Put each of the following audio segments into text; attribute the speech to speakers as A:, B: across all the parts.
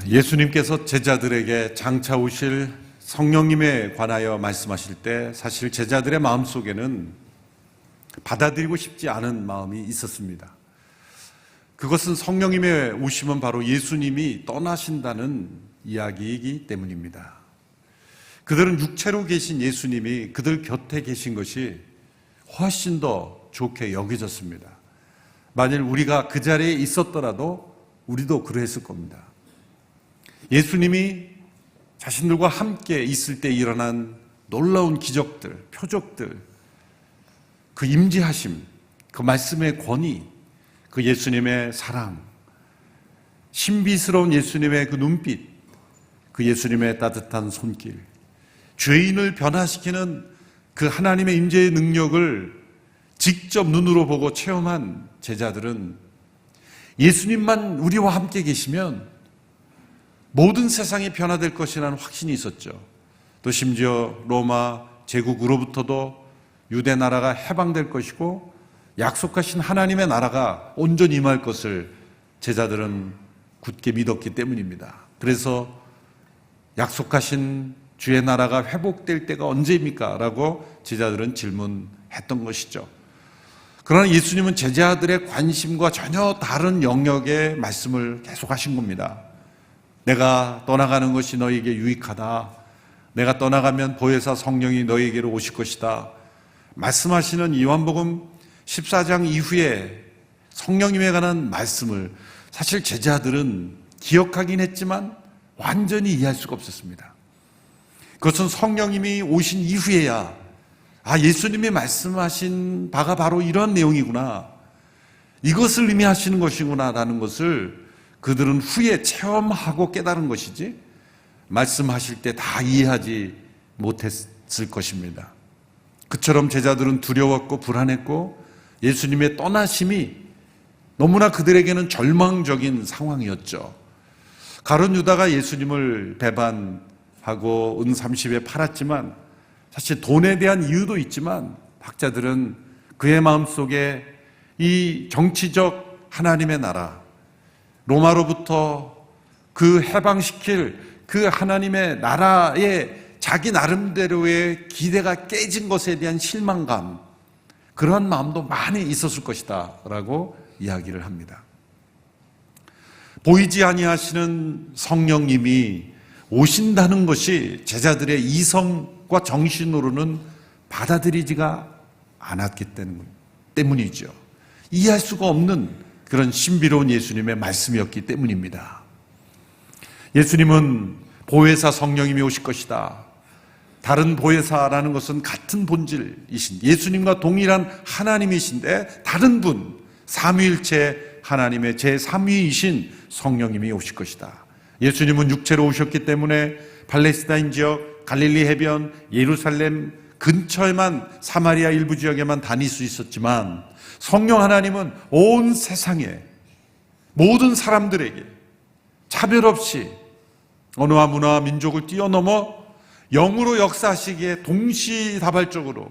A: 예수님께서 제자들에게 장차 오실 성령님에 관하여 말씀하실 때 사실 제자들의 마음속에는 받아들이고 싶지 않은 마음이 있었습니다. 그것은 성령님의 오심은 바로 예수님이 떠나신다는 이야기이기 때문입니다. 그들은 육체로 계신 예수님이 그들 곁에 계신 것이 훨씬 더 좋게 여겨졌습니다. 만일 우리가 그 자리에 있었더라도 우리도 그러했을 겁니다. 예수님이 자신들과 함께 있을 때 일어난 놀라운 기적들, 표적들, 그 임재하심, 그 말씀의 권위, 그 예수님의 사랑, 신비스러운 예수님의 그 눈빛, 그 예수님의 따뜻한 손길, 죄인을 변화시키는 그 하나님의 임재의 능력을 직접 눈으로 보고 체험한 제자들은 예수님만 우리와 함께 계시면 모든 세상이 변화될 것이라는 확신이 있었죠. 또 심지어 로마 제국으로부터도 유대 나라가 해방될 것이고 약속하신 하나님의 나라가 온전히 임할 것을 제자들은 굳게 믿었기 때문입니다. 그래서 약속하신 주의 나라가 회복될 때가 언제입니까? 라고 제자들은 질문했던 것이죠. 그러나 예수님은 제자들의 관심과 전혀 다른 영역의 말씀을 계속하신 겁니다. 내가 떠나가는 것이 너에게 유익하다. 내가 떠나가면 보혜사 성령이 너에게로 오실 것이다. 말씀하시는 요한복음 14장 이후에 성령님에 관한 말씀을 사실 제자들은 기억하긴 했지만 완전히 이해할 수가 없었습니다. 그것은 성령님이 오신 이후에야 예수님이 말씀하신 바가 바로 이런 내용이구나. 이것을 의미하시는 것이구나 라는 것을 그들은 후에 체험하고 깨달은 것이지 말씀하실 때 다 이해하지 못했을 것입니다. 그처럼 제자들은 두려웠고 불안했고 예수님의 떠나심이 너무나 그들에게는 절망적인 상황이었죠. 가룟 유다가 예수님을 배반하고 은 30에 팔았지만 사실 돈에 대한 이유도 있지만 학자들은 그의 마음속에 이 정치적 하나님의 나라, 로마로부터 그 해방시킬 그 하나님의 나라에 자기 나름대로의 기대가 깨진 것에 대한 실망감, 그런 마음도 많이 있었을 것이다 라고 이야기를 합니다. 보이지 아니하시는 성령님이 오신다는 것이 제자들의 이성과 정신으로는 받아들이지가 않았기 때문이죠. 이해할 수가 없는 그런 신비로운 예수님의 말씀이었기 때문입니다. 예수님은 보혜사 성령님이 오실 것이다. 다른 보혜사라는 것은 같은 본질이신 예수님과 동일한 하나님이신데 다른 분, 삼위일체 하나님의 제3위이신 성령님이 오실 것이다. 예수님은 육체로 오셨기 때문에 팔레스타인 지역, 갈릴리 해변, 예루살렘 근처에만 사마리아 일부 지역에만 다닐 수 있었지만 성령 하나님은 온 세상에 모든 사람들에게 차별 없이 언어와 문화와 민족을 뛰어넘어 영으로 역사하시기에 동시다발적으로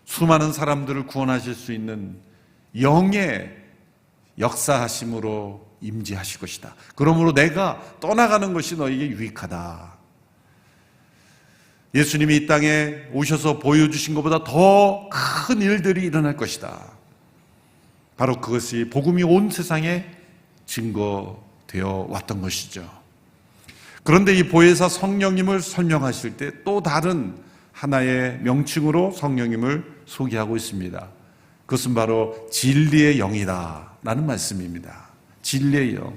A: 수많은 사람들을 구원하실 수 있는 영의 역사하심으로 임재하실 것이다. 그러므로 내가 떠나가는 것이 너에게 유익하다. 예수님이 이 땅에 오셔서 보여주신 것보다 더 큰 일들이 일어날 것이다. 바로 그것이 복음이 온 세상에 증거되어 왔던 것이죠. 그런데 이 보혜사 성령님을 설명하실 때 또 다른 하나의 명칭으로 성령님을 소개하고 있습니다. 그것은 바로 진리의 영이다 라는 말씀입니다. 진리의 영.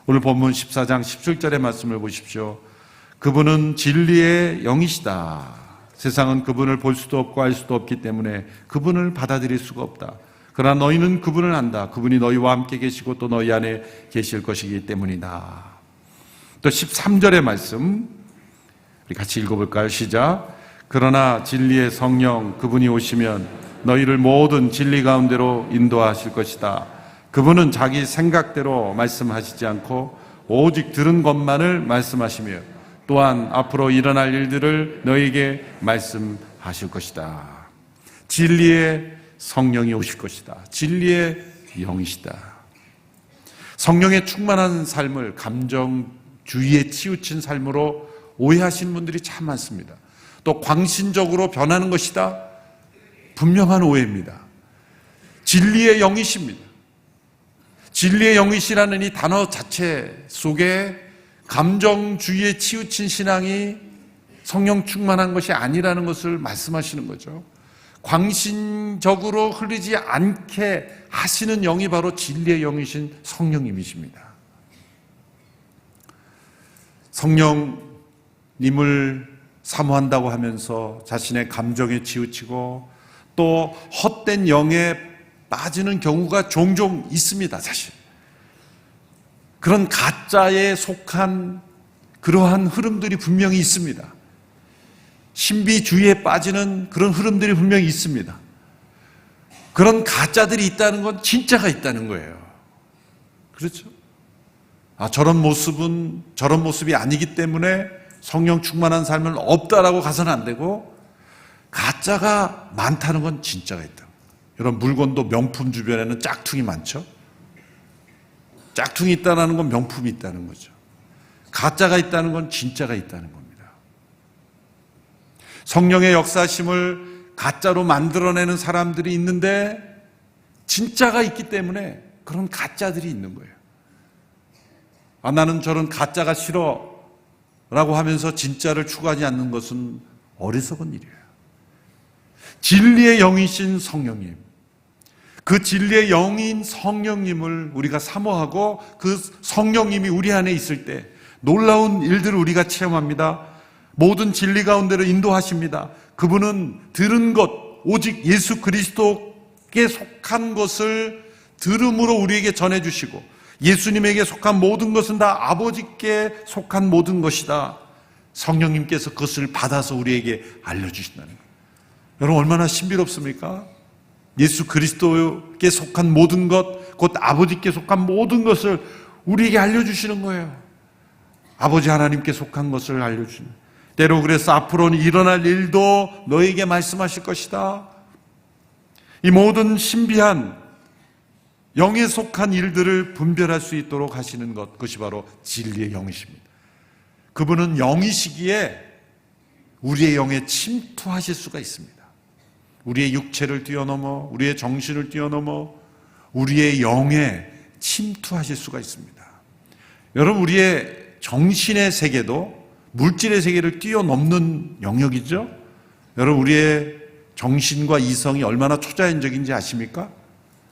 A: 오늘 본문 14장 17절의 말씀을 보십시오. 그분은 진리의 영이시다. 세상은 그분을 볼 수도 없고 알 수도 없기 때문에 그분을 받아들일 수가 없다. 그러나 너희는 그분을 안다. 그분이 너희와 함께 계시고 또 너희 안에 계실 것이기 때문이다. 또 13절의 말씀 우리 같이 읽어볼까요? 시작. 그러나 진리의 성령 그분이 오시면 너희를 모든 진리 가운데로 인도하실 것이다. 그분은 자기 생각대로 말씀하시지 않고 오직 들은 것만을 말씀하시며 또한 앞으로 일어날 일들을 너희에게 말씀하실 것이다. 진리의 성령이 오실 것이다. 진리의 영이시다. 성령의 충만한 삶을 감정 주의에 치우친 삶으로 오해하시는 분들이 참 많습니다. 또 광신적으로 변하는 것이다. 분명한 오해입니다. 진리의 영이십니다. 진리의 영이시라는 이 단어 자체 속에 감정주의에 치우친 신앙이 성령 충만한 것이 아니라는 것을 말씀하시는 거죠. 광신적으로 흐르지 않게 하시는 영이 바로 진리의 영이신 성령님이십니다. 성령님을 사모한다고 하면서 자신의 감정에 치우치고 또 헛된 영에 빠지는 경우가 종종 있습니다. 사실 그런 가짜에 속한 그러한 흐름들이 분명히 있습니다. 신비주의에 빠지는 그런 흐름들이 분명히 있습니다. 그런 가짜들이 있다는 건 진짜가 있다는 거예요. 그렇죠? 저런 모습이 아니기 때문에 성령 충만한 삶은 없다라고 가서는 안 되고, 가짜가 많다는 건 진짜가 있다. 여러분, 물건도 명품 주변에는 짝퉁이 많죠? 짝퉁이 있다는 건 명품이 있다는 거죠. 가짜가 있다는 건 진짜가 있다는 겁니다. 성령의 역사심을 가짜로 만들어내는 사람들이 있는데 진짜가 있기 때문에 그런 가짜들이 있는 거예요. 나는 저런 가짜가 싫어 라고 하면서 진짜를 추구하지 않는 것은 어리석은 일이에요. 진리의 영이신 성령님, 그 진리의 영인 성령님을 우리가 사모하고 그 성령님이 우리 안에 있을 때 놀라운 일들을 우리가 체험합니다. 모든 진리 가운데로 인도하십니다. 그분은 들은 것, 오직 예수 그리스도께 속한 것을 들음으로 우리에게 전해주시고, 예수님에게 속한 모든 것은 다 아버지께 속한 모든 것이다. 성령님께서 그것을 받아서 우리에게 알려주신다는 거예요. 여러분, 얼마나 신비롭습니까? 예수 그리스도께 속한 모든 것, 곧 아버지께 속한 모든 것을 우리에게 알려주시는 거예요. 아버지 하나님께 속한 것을 알려주시는 거예요. 때로 그래서 앞으로는 일어날 일도 너에게 말씀하실 것이다. 이 모든 신비한 영에 속한 일들을 분별할 수 있도록 하시는 것, 그것이 바로 진리의 영이십니다. 그분은 영이시기에 우리의 영에 침투하실 수가 있습니다. 우리의 육체를 뛰어넘어, 우리의 정신을 뛰어넘어 우리의 영에 침투하실 수가 있습니다. 여러분, 우리의 정신의 세계도 물질의 세계를 뛰어넘는 영역이죠. 여러분, 우리의 정신과 이성이 얼마나 초자연적인지 아십니까?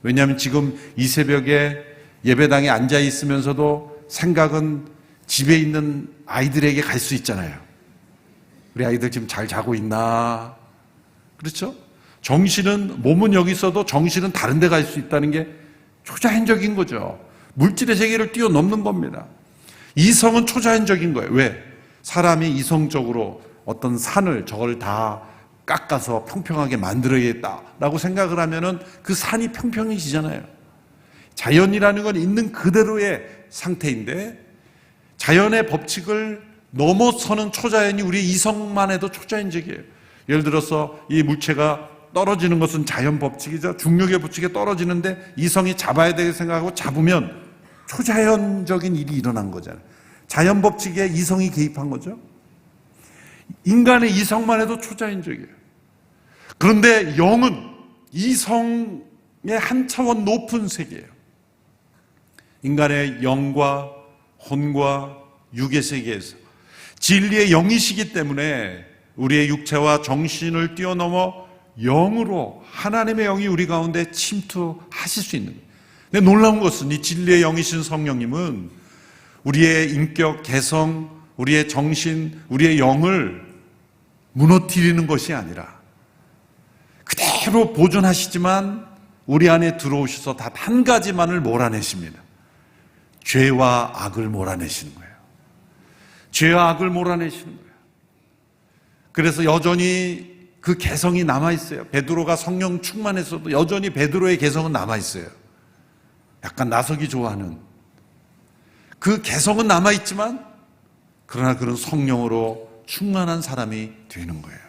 A: 왜냐하면 지금 이 새벽에 예배당에 앉아 있으면서도 생각은 집에 있는 아이들에게 갈 수 있잖아요. 우리 아이들 지금 잘 자고 있나? 그렇죠? 정신은, 몸은 여기 있어도 정신은 다른 데 갈 수 있다는 게 초자연적인 거죠. 물질의 세계를 뛰어넘는 겁니다. 이성은 초자연적인 거예요. 왜? 사람이 이성적으로 어떤 산을 저걸 다 깎아서 평평하게 만들어야겠다라고 생각을 하면은 그 산이 평평해지잖아요. 자연이라는 건 있는 그대로의 상태인데, 자연의 법칙을 넘어서는 초자연이 우리 이성만 해도 초자연적이에요. 예를 들어서 이 물체가 떨어지는 것은 자연 법칙이죠. 중력의 법칙에 떨어지는데 이성이 잡아야 되게 생각하고 잡으면 초자연적인 일이 일어난 거잖아요. 자연 법칙에 이성이 개입한 거죠. 인간의 이성만 해도 초자연적이에요. 그런데 영은 이성의 한 차원 높은 세계예요. 인간의 영과 혼과 육의 세계에서 진리의 영이시기 때문에 우리의 육체와 정신을 뛰어넘어 영으로 하나님의 영이 우리 가운데 침투하실 수 있는 거예요. 근데 놀라운 것은 이 진리의 영이신 성령님은 우리의 인격, 개성, 우리의 정신, 우리의 영을 무너뜨리는 것이 아니라 그대로 보존하시지만 우리 안에 들어오셔서 단 한 가지만을 몰아내십니다. 죄와 악을 몰아내시는 거예요. 죄와 악을 몰아내시는 거예요. 그래서 여전히 그 개성이 남아있어요. 베드로가 성령 충만했어도 여전히 베드로의 개성은 남아있어요. 약간 나서기 좋아하는 그 개성은 남아있지만, 그러나 그런 성령으로 충만한 사람이 되는 거예요.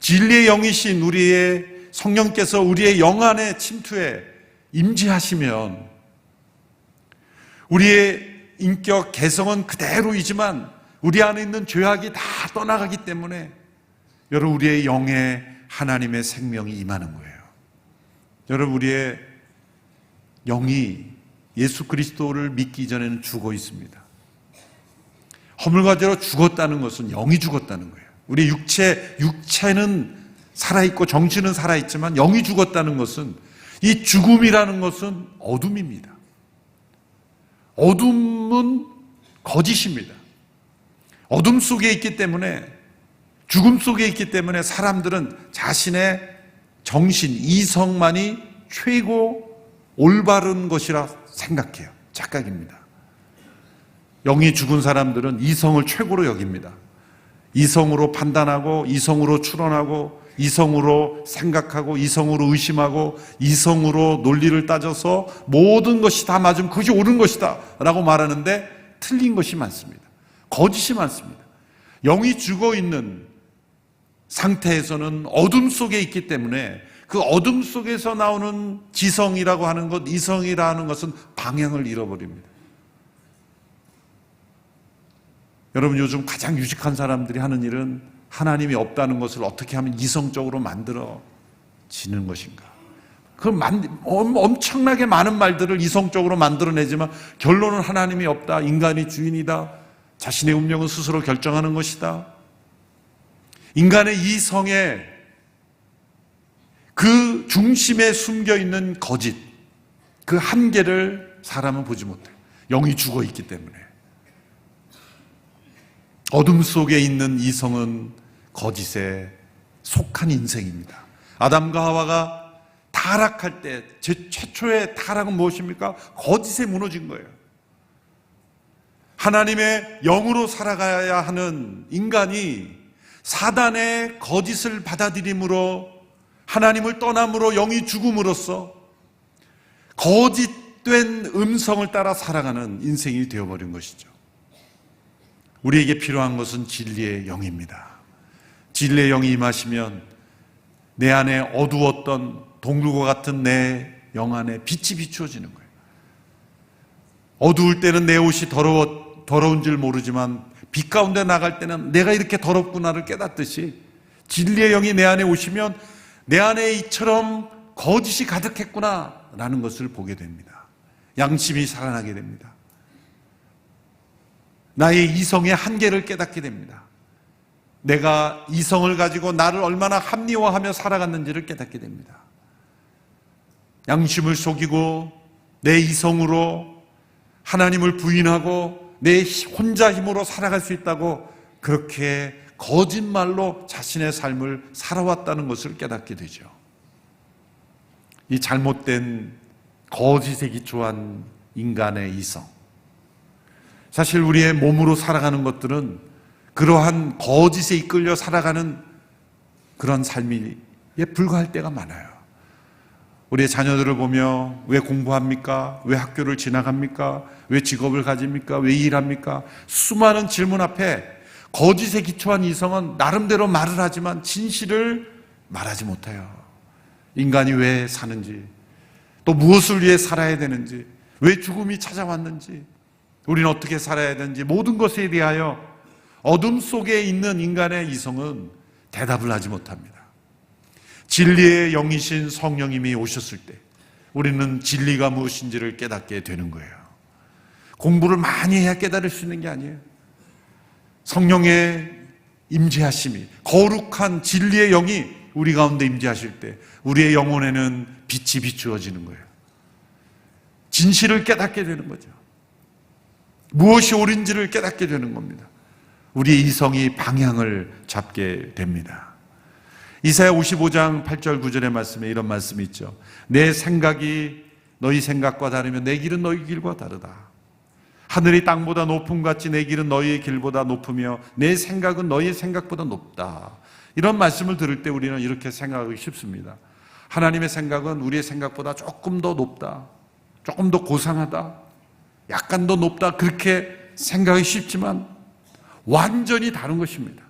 A: 진리의 영이신 우리의 성령께서 우리의 영 안에 침투해 임재하시면 우리의 인격, 개성은 그대로이지만 우리 안에 있는 죄악이 다 떠나가기 때문에 여러분 우리의 영에 하나님의 생명이 임하는 거예요. 여러분 우리의 영이 예수 그리스도를 믿기 전에는 죽어 있습니다. 허물과 죄로 죽었다는 것은 영이 죽었다는 거예요. 우리 육체는 살아있고 정신은 살아있지만 영이 죽었다는 것은, 이 죽음이라는 것은 어둠입니다. 어둠은 거짓입니다. 어둠 속에 있기 때문에, 죽음 속에 있기 때문에 사람들은 자신의 정신, 이성만이 최고 올바른 것이라 생각해요. 착각입니다. 영이 죽은 사람들은 이성을 최고로 여깁니다. 이성으로 판단하고, 이성으로 추론하고, 이성으로 생각하고, 이성으로 의심하고, 이성으로 논리를 따져서 모든 것이 다 맞으면 그것이 옳은 것이다 라고 말하는데 틀린 것이 많습니다. 거짓이 많습니다. 영이 죽어있는 상태에서는 어둠 속에 있기 때문에 그 어둠 속에서 나오는 지성이라고 하는 것, 이성이라는 하는 것은 방향을 잃어버립니다. 여러분 요즘 가장 유식한 사람들이 하는 일은 하나님이 없다는 것을 어떻게 하면 이성적으로 만들어지는 것인가. 엄청나게 많은 말들을 이성적으로 만들어내지만 결론은 하나님이 없다, 인간이 주인이다, 자신의 운명은 스스로 결정하는 것이다. 인간의 이성에 그 중심에 숨겨있는 거짓, 그 한계를 사람은 보지 못해요. 영이 죽어있기 때문에. 어둠 속에 있는 이성은 거짓에 속한 인생입니다. 아담과 하와가 타락할 때 최초의 타락은 무엇입니까? 거짓에 무너진 거예요. 하나님의 영으로 살아가야 하는 인간이 사단의 거짓을 받아들임으로, 하나님을 떠남으로, 영이 죽음으로써 거짓된 음성을 따라 살아가는 인생이 되어버린 것이죠. 우리에게 필요한 것은 진리의 영입니다. 진리의 영이 임하시면 내 안에 어두웠던 동굴과 같은 내 영 안에 빛이 비추어지는 거예요. 어두울 때는 내 옷이 더러운 줄 모르지만 빛 가운데 나갈 때는 내가 이렇게 더럽구나를 깨닫듯이 진리의 영이 내 안에 오시면 내 안에 이처럼 거짓이 가득했구나 라는 것을 보게 됩니다. 양심이 살아나게 됩니다. 나의 이성의 한계를 깨닫게 됩니다. 내가 이성을 가지고 나를 얼마나 합리화하며 살아갔는지를 깨닫게 됩니다. 양심을 속이고 내 이성으로 하나님을 부인하고 내 혼자 힘으로 살아갈 수 있다고 그렇게 거짓말로 자신의 삶을 살아왔다는 것을 깨닫게 되죠. 이 잘못된 거짓에 기초한 인간의 이성, 사실 우리의 몸으로 살아가는 것들은 그러한 거짓에 이끌려 살아가는 그런 삶에 불과할 때가 많아요. 우리의 자녀들을 보며 왜 공부합니까? 왜 학교를 지나갑니까? 왜 직업을 가집니까? 왜 일합니까? 수많은 질문 앞에 거짓에 기초한 이성은 나름대로 말을 하지만 진실을 말하지 못해요. 인간이 왜 사는지, 또 무엇을 위해 살아야 되는지, 왜 죽음이 찾아왔는지, 우리는 어떻게 살아야 되는지, 모든 것에 대하여 어둠 속에 있는 인간의 이성은 대답을 하지 못합니다. 진리의 영이신 성령님이 오셨을 때 우리는 진리가 무엇인지를 깨닫게 되는 거예요. 공부를 많이 해야 깨달을 수 있는 게 아니에요. 성령의 임재하심이, 거룩한 진리의 영이 우리 가운데 임재하실 때 우리의 영혼에는 빛이 비추어지는 거예요. 진실을 깨닫게 되는 거죠. 무엇이 옳은지를 깨닫게 되는 겁니다. 우리의 이성이 방향을 잡게 됩니다. 이사야 55장 8절 9절의 말씀에 이런 말씀이 있죠. 내 생각이 너희 생각과 다르며 내 길은 너희 길과 다르다. 하늘이 땅보다 높음같이 내 길은 너희의 길보다 높으며 내 생각은 너희의 생각보다 높다. 이런 말씀을 들을 때 우리는 이렇게 생각하기 쉽습니다. 하나님의 생각은 우리의 생각보다 조금 더 높다, 조금 더 고상하다, 약간 더 높다, 그렇게 생각하기 쉽지만 완전히 다른 것입니다.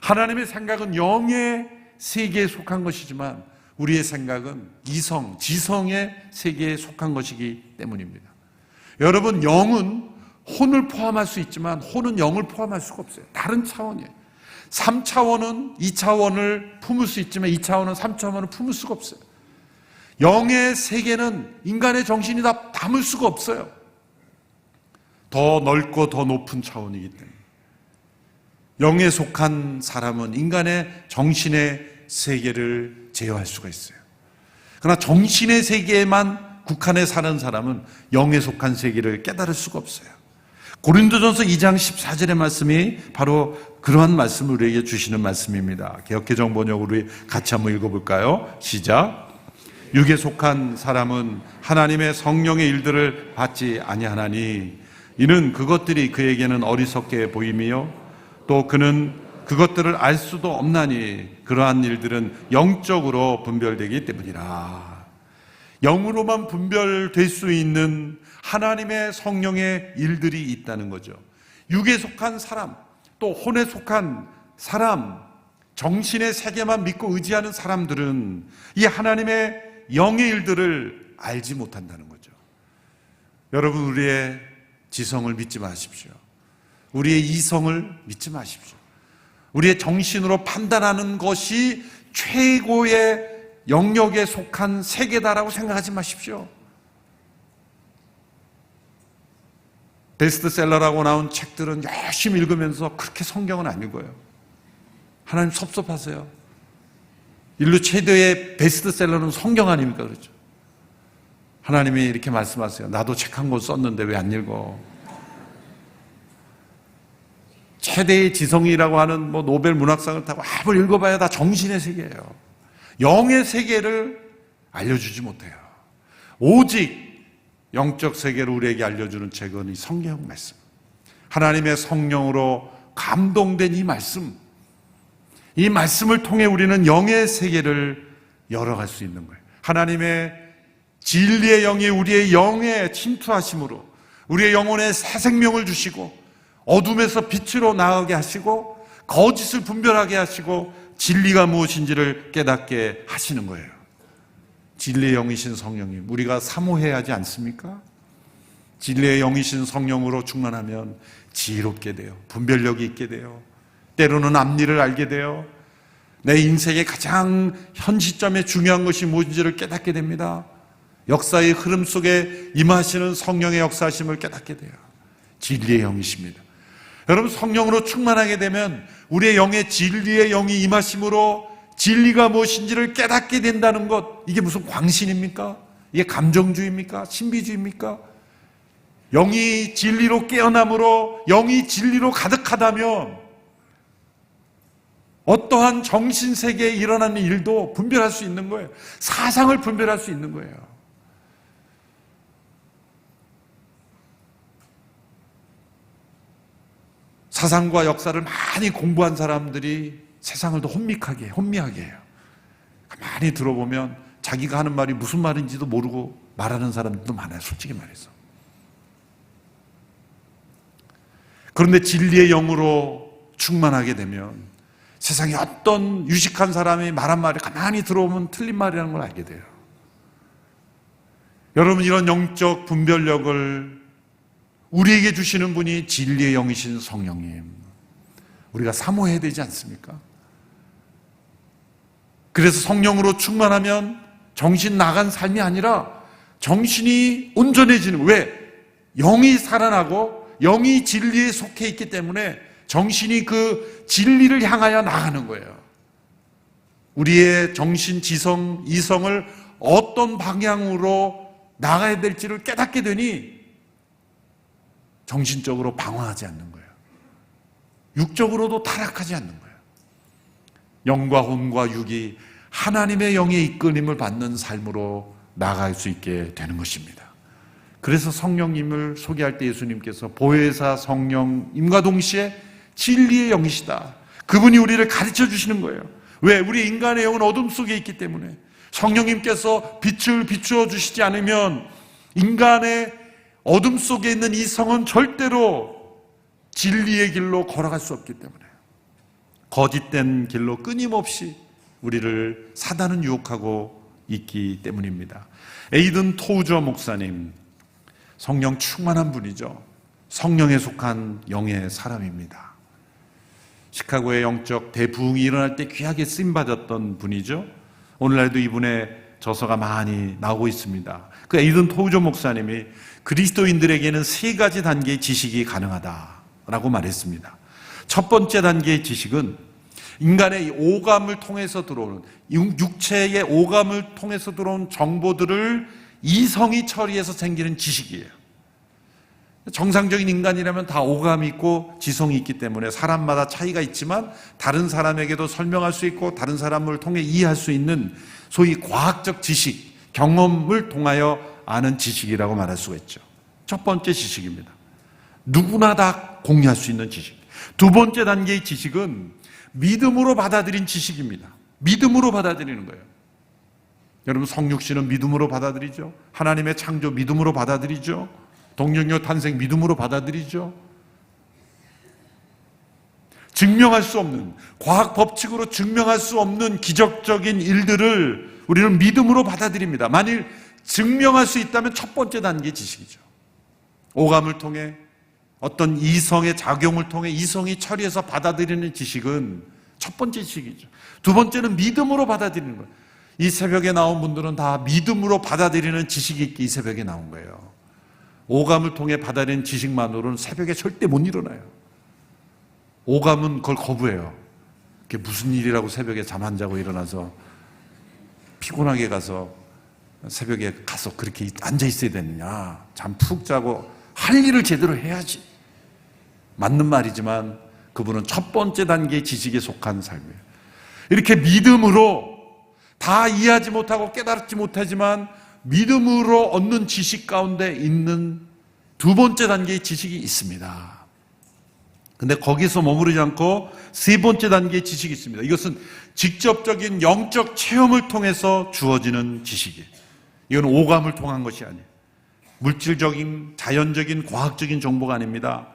A: 하나님의 생각은 영의 세계에 속한 것이지만 우리의 생각은 이성, 지성의 세계에 속한 것이기 때문입니다. 여러분, 영은 혼을 포함할 수 있지만 혼은 영을 포함할 수가 없어요. 다른 차원이에요. 3차원은 2차원을 품을 수 있지만 2차원은 3차원을 품을 수가 없어요. 영의 세계는 인간의 정신이 다 담을 수가 없어요. 더 넓고 더 높은 차원이기 때문에. 영에 속한 사람은 인간의 정신의 세계를 제어할 수가 있어요. 그러나 정신의 세계에만 국한해 사는 사람은 영에 속한 세계를 깨달을 수가 없어요. 고린도전서 2장 14절의 말씀이 바로 그러한 말씀을 우리에게 주시는 말씀입니다. 개역개정 번역으로 같이 한번 읽어볼까요? 시작. 육에 속한 사람은 하나님의 성령의 일들을 받지 아니하나니 이는 그것들이 그에게는 어리석게 보임이요 또 그는 그것들을 알 수도 없나니 그러한 일들은 영적으로 분별되기 때문이라. 영으로만 분별될 수 있는 하나님의 성령의 일들이 있다는 거죠. 육에 속한 사람, 또 혼에 속한 사람, 정신의 세계만 믿고 의지하는 사람들은 이 하나님의 영의 일들을 알지 못한다는 거죠. 여러분, 우리의 지성을 믿지 마십시오. 우리의 이성을 믿지 마십시오. 우리의 정신으로 판단하는 것이 최고의 영역에 속한 세계다라고 생각하지 마십시오. 베스트셀러라고 나온 책들은 열심히 읽으면서 그렇게 성경은 안 읽어요. 하나님 섭섭하세요. 인류 최대의 베스트셀러는 성경 아닙니까? 그렇죠? 하나님이 이렇게 말씀하세요. 나도 책 한 권 썼는데 왜 안 읽어? 최대의 지성이라고 하는 노벨 문학상을 타고 뭘 읽어봐야 다 정신의 세계예요. 영의 세계를 알려주지 못해요. 오직 영적 세계를 우리에게 알려주는 책은 이 성경 말씀. 하나님의 성령으로 감동된 이 말씀. 이 말씀을 통해 우리는 영의 세계를 열어갈 수 있는 거예요. 하나님의 진리의 영이 우리의 영에 침투하심으로 우리의 영혼에 새 생명을 주시고 어둠에서 빛으로 나가게 하시고 거짓을 분별하게 하시고 진리가 무엇인지를 깨닫게 하시는 거예요. 진리의 영이신 성령님, 우리가 사모해야 하지 않습니까? 진리의 영이신 성령으로 충만하면 지혜롭게 돼요. 분별력이 있게 돼요. 때로는 앞일을 알게 돼요. 내 인생의 가장 현 시점에 중요한 것이 무엇인지를 깨닫게 됩니다. 역사의 흐름 속에 임하시는 성령의 역사하심을 깨닫게 돼요. 진리의 영이십니다. 여러분, 성령으로 충만하게 되면 우리의 영에 진리의 영이 임하심으로 진리가 무엇인지를 깨닫게 된다는 것, 이게 무슨 광신입니까? 이게 감정주의입니까? 신비주의입니까? 영이 진리로 깨어남으로 영이 진리로 가득하다면 어떠한 정신세계에 일어나는 일도 분별할 수 있는 거예요. 사상을 분별할 수 있는 거예요. 사상과 역사를 많이 공부한 사람들이 세상을 더 혼미하게 해요. 가만히 들어보면 자기가 하는 말이 무슨 말인지도 모르고 말하는 사람들도 많아요. 솔직히 말해서. 그런데 진리의 영으로 충만하게 되면 세상에 어떤 유식한 사람이 말한 말이 가만히 들어오면 틀린 말이라는 걸 알게 돼요. 여러분, 이런 영적 분별력을 우리에게 주시는 분이 진리의 영이신 성령님. 우리가 사모해야 되지 않습니까? 그래서 성령으로 충만하면 정신 나간 삶이 아니라 정신이 온전해지는, 왜? 영이 살아나고 영이 진리에 속해 있기 때문에 정신이 그 진리를 향하여 나가는 거예요. 우리의 정신, 지성, 이성을 어떤 방향으로 나가야 될지를 깨닫게 되니 정신적으로 방황하지 않는 거예요. 육적으로도 타락하지 않는 거예요. 영과 혼과 육이 하나님의 영의 이끌림을 받는 삶으로 나아갈 수 있게 되는 것입니다. 그래서 성령님을 소개할 때 예수님께서 보혜사 성령님과 동시에 진리의 영이시다. 그분이 우리를 가르쳐 주시는 거예요. 왜? 우리 인간의 영은 어둠 속에 있기 때문에 성령님께서 빛을 비추어 주시지 않으면 인간의 어둠 속에 있는 이 성은 절대로 진리의 길로 걸어갈 수 없기 때문에 거짓된 길로 끊임없이 우리를 사단은 유혹하고 있기 때문입니다. 에이든 토우저 목사님, 성령 충만한 분이죠. 성령에 속한 영의 사람입니다. 시카고의 영적 대부흥이 일어날 때 귀하게 쓰임받았던 분이죠. 오늘날도 이분의 저서가 많이 나오고 있습니다. 그 에이든 토우조 목사님이 그리스도인들에게는 세 가지 단계의 지식이 가능하다라고 말했습니다. 첫 번째 단계의 지식은 인간의 오감을 통해서 들어오는, 육체의 오감을 통해서 들어온 정보들을 이성이 처리해서 생기는 지식이에요. 정상적인 인간이라면 다 오감이 있고 지성이 있기 때문에 사람마다 차이가 있지만 다른 사람에게도 설명할 수 있고 다른 사람을 통해 이해할 수 있는 소위 과학적 지식, 경험을 통하여 아는 지식이라고 말할 수가 있죠. 첫 번째 지식입니다. 누구나 다 공유할 수 있는 지식. 두 번째 단계의 지식은 믿음으로 받아들인 지식입니다. 믿음으로 받아들이는 거예요. 여러분, 성육신은 믿음으로 받아들이죠. 하나님의 창조 믿음으로 받아들이죠. 동정녀 탄생 믿음으로 받아들이죠. 증명할 수 없는, 과학 법칙으로 증명할 수 없는 기적적인 일들을 우리는 믿음으로 받아들입니다. 만일 증명할 수 있다면 첫 번째 단계 지식이죠. 오감을 통해 어떤 이성의 작용을 통해 이성이 처리해서 받아들이는 지식은 첫 번째 지식이죠. 두 번째는 믿음으로 받아들이는 거예요. 이 새벽에 나온 분들은 다 믿음으로 받아들이는 지식이 있게 이 새벽에 나온 거예요. 오감을 통해 받아들인 지식만으로는 새벽에 절대 못 일어나요. 오감은 그걸 거부해요. 그게 무슨 일이라고 새벽에 잠 안 자고 일어나서 피곤하게 가서 새벽에 가서 그렇게 앉아 있어야 되느냐. 잠 푹 자고 할 일을 제대로 해야지. 맞는 말이지만 그분은 첫 번째 단계의 지식에 속한 삶이에요. 이렇게 믿음으로 다 이해하지 못하고 깨달지 못하지만 믿음으로 얻는 지식 가운데 있는 두 번째 단계의 지식이 있습니다. 근데 거기서 머무르지 않고 세 번째 단계의 지식이 있습니다. 이것은 직접적인 영적 체험을 통해서 주어지는 지식이에요. 이건 오감을 통한 것이 아니에요. 물질적인, 자연적인, 과학적인 정보가 아닙니다.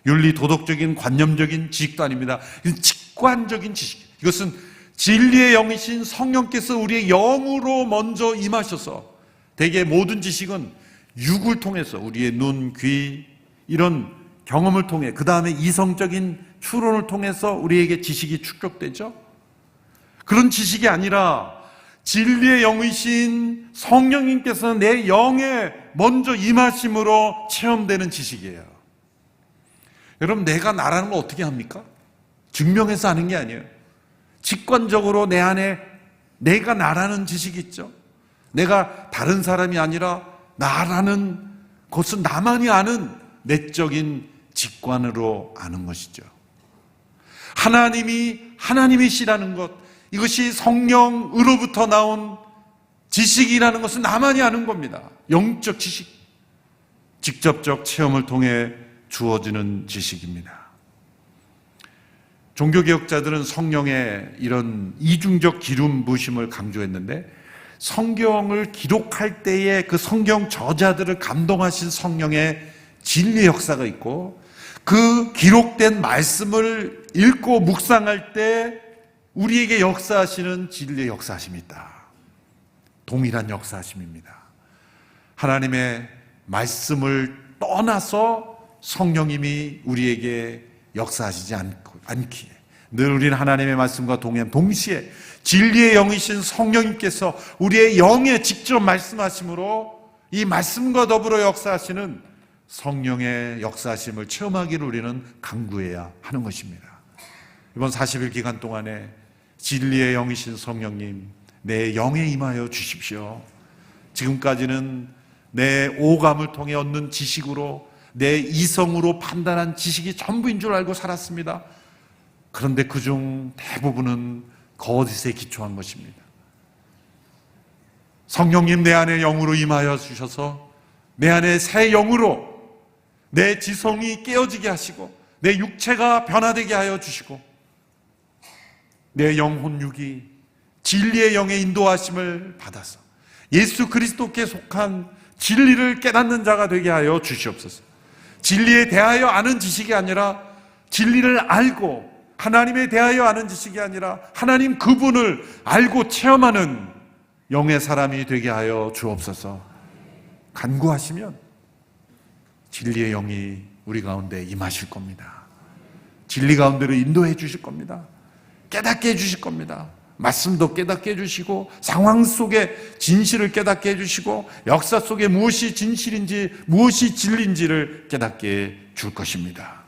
A: 윤리, 도덕적인, 관념적인 지식도 아닙니다. 이건 직관적인 지식이에요. 이것은 진리의 영이신 성령께서 우리의 영으로 먼저 임하셔서 대개 모든 지식은 육을 통해서 우리의 눈, 귀 이런 경험을 통해 그 다음에 이성적인 추론을 통해서 우리에게 지식이 축적되죠. 그런 지식이 아니라 진리의 영이신 성령님께서 내 영에 먼저 임하심으로 체험되는 지식이에요. 여러분, 내가 나라는 걸 어떻게 합니까? 증명해서 아는 게 아니에요. 직관적으로 내 안에 내가 나라는 지식이 있죠. 내가 다른 사람이 아니라 나라는 것은 나만이 아는 내적인 직관으로 아는 것이죠. 하나님이 하나님이시라는 것, 이것이 성령으로부터 나온 지식이라는 것은 나만이 아는 겁니다. 영적 지식, 직접적 체험을 통해 주어지는 지식입니다. 종교개혁자들은 성령의 이런 이중적 기름 부으심을 강조했는데, 성경을 기록할 때에 그 성경 저자들을 감동하신 성령의 진리의 역사가 있고, 그 기록된 말씀을 읽고 묵상할 때 우리에게 역사하시는 진리의 역사하심이 있다. 동일한 역사하심입니다. 하나님의 말씀을 떠나서 성령님이 우리에게 역사하시지 않기에 늘 우리는 하나님의 말씀과 동시에 진리의 영이신 성령님께서 우리의 영에 직접 말씀하심으로 이 말씀과 더불어 역사하시는 성령의 역사하심을 체험하기를 우리는 간구해야 하는 것입니다. 이번 40일 기간 동안에 진리의 영이신 성령님, 내 영에 임하여 주십시오. 지금까지는 내 오감을 통해 얻는 지식으로, 내 이성으로 판단한 지식이 전부인 줄 알고 살았습니다. 그런데 그중 대부분은 거짓에 기초한 것입니다. 성령님, 내 안에 영으로 임하여 주셔서 내 안에 새 영으로 내 지성이 깨어지게 하시고 내 육체가 변화되게 하여 주시고 내 영혼 육이 진리의 영의 인도하심을 받아서 예수 그리스도께 속한 진리를 깨닫는 자가 되게 하여 주시옵소서. 진리에 대하여 아는 지식이 아니라 진리를 알고, 하나님에 대하여 아는 지식이 아니라 하나님 그분을 알고 체험하는 영의 사람이 되게 하여 주옵소서. 간구하시면 진리의 영이 우리 가운데 임하실 겁니다. 진리 가운데로 인도해 주실 겁니다. 깨닫게 해 주실 겁니다. 말씀도 깨닫게 해주시고 상황 속에 진실을 깨닫게 해주시고 역사 속에 무엇이 진실인지 무엇이 진리인지를 깨닫게 해줄 것입니다.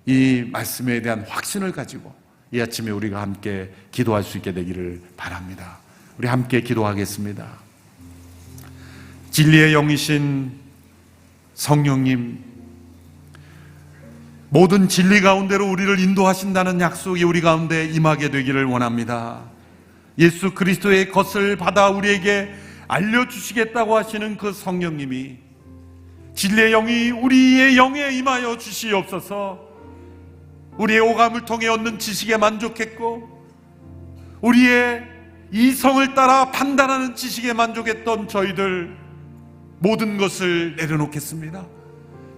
A: 이 말씀에 대한 확신을 가지고 이 아침에 우리가 함께 기도할 수 있게 되기를 바랍니다. 우리 함께 기도하겠습니다. 진리의 영이신 성령님, 모든 진리 가운데로 우리를 인도하신다는 약속이 우리 가운데 임하게 되기를 원합니다. 예수 그리스도의 것을 받아 우리에게 알려주시겠다고 하시는 그 성령님이 진리의 영이 우리의 영에 임하여 주시옵소서. 우리의 오감을 통해 얻는 지식에 만족했고 우리의 이성을 따라 판단하는 지식에 만족했던 저희들 모든 것을 내려놓겠습니다.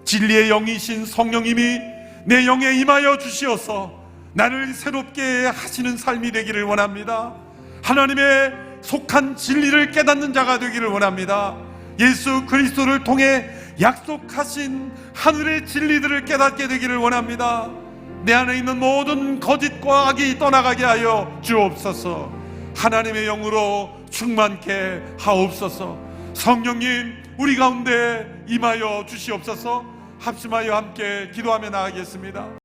A: 진리의 영이신 성령님이 내 영에 임하여 주시어서 나를 새롭게 하시는 삶이 되기를 원합니다. 하나님의 속한 진리를 깨닫는 자가 되기를 원합니다. 예수 그리스도를 통해 약속하신 하늘의 진리들을 깨닫게 되기를 원합니다. 내 안에 있는 모든 거짓과 악이 떠나가게 하여 주옵소서. 하나님의 영으로 충만케 하옵소서. 성령님, 우리 가운데 임하여 주시옵소서. 합심하여 함께 기도하며 나아가겠습니다.